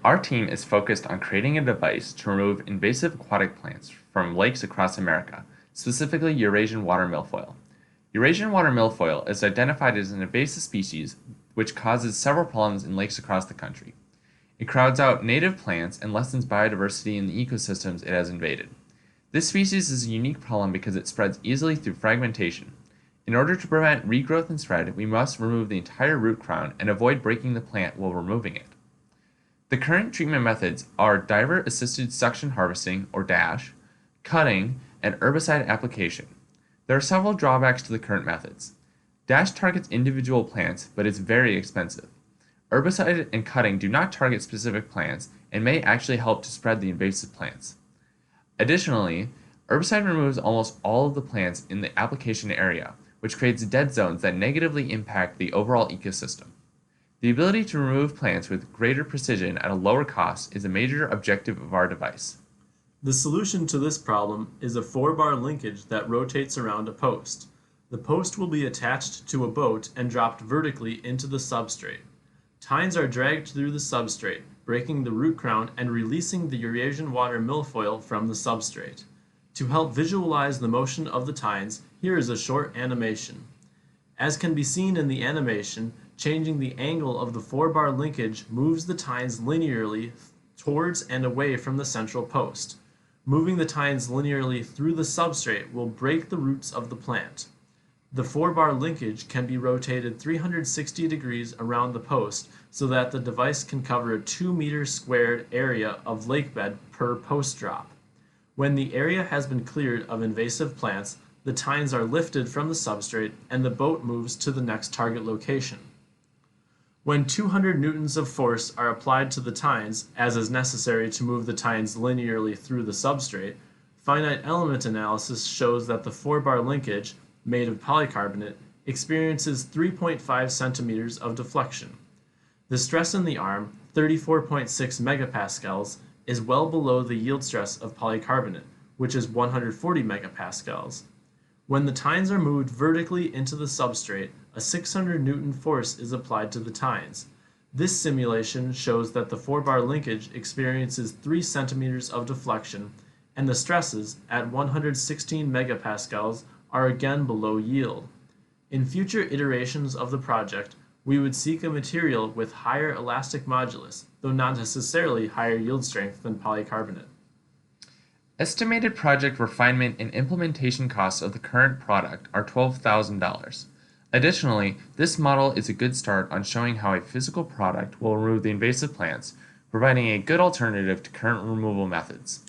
Our team is focused on creating a device to remove invasive aquatic plants from lakes across America, specifically Eurasian Watermilfoil. Eurasian Watermilfoil is identified as an invasive species which causes several problems in lakes across the country. It crowds out native plants and lessens biodiversity in the ecosystems it has invaded. This species is a unique problem because it spreads easily through fragmentation. In order to prevent regrowth and spread, we must remove the entire root crown and avoid breaking the plant while removing it. The current treatment methods are diver-assisted suction harvesting, or DASH, cutting, and herbicide application. There are several drawbacks to the current methods. DASH targets individual plants, but is very expensive. Herbicide and cutting do not target specific plants and may actually help to spread the invasive plants. Additionally, herbicide removes almost all of the plants in the application area, which creates dead zones that negatively impact the overall ecosystem. The ability to remove plants with greater precision at a lower cost is a major objective of our device. The solution to this problem is a 4-bar linkage that rotates around a post. The post will be attached to a boat and dropped vertically into the substrate. Tines are dragged through the substrate, breaking the root crown and releasing the Eurasian Watermilfoil from the substrate. To help visualize the motion of the tines, here is a short animation. As can be seen in the animation, changing the angle of the 4-bar linkage moves the tines linearly towards and away from the central post. Moving the tines linearly through the substrate will break the roots of the plant. The 4-bar linkage can be rotated 360 degrees around the post so that the device can cover a 2-meter squared area of lakebed per post drop. When the area has been cleared of invasive plants, the tines are lifted from the substrate and the boat moves to the next target location. When 200 newtons of force are applied to the tines, as is necessary to move the tines linearly through the substrate, finite element analysis shows that the 4-bar linkage, made of polycarbonate, experiences 3.5 centimeters of deflection. The stress in the arm, 34.6 megapascals, is well below the yield stress of polycarbonate, which is 140 megapascals. When the tines are moved vertically into the substrate, a 600 Newton force is applied to the tines. This simulation shows that the 4-bar linkage experiences 3 centimeters of deflection, and the stresses at 116 megapascals are again below yield. In future iterations of the project, we would seek a material with higher elastic modulus, though not necessarily higher yield strength than polycarbonate. Estimated project refinement and implementation costs of the current product are $12,000. Additionally, this model is a good start on showing how a physical product will remove the invasive plants, providing a good alternative to current removal methods.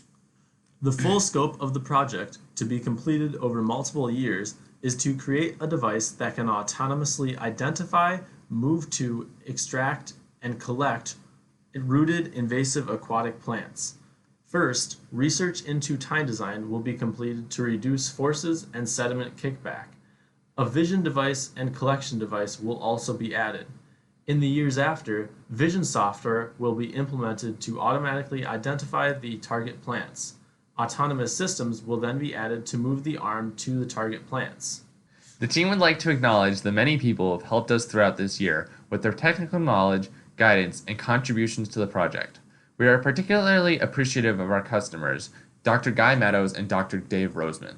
The full scope of the project, to be completed over multiple years, is to create a device that can autonomously identify, move to, extract, and collect rooted invasive aquatic plants. First, research into tine design will be completed to reduce forces and sediment kickback. A vision device and collection device will also be added. In the years after, vision software will be implemented to automatically identify the target plants. Autonomous systems will then be added to move the arm to the target plants. The team would like to acknowledge the many people who have helped us throughout this year with their technical knowledge, guidance, and contributions to the project. We are particularly appreciative of our customers, Dr. Guy Meadows and Dr. Dave Roseman.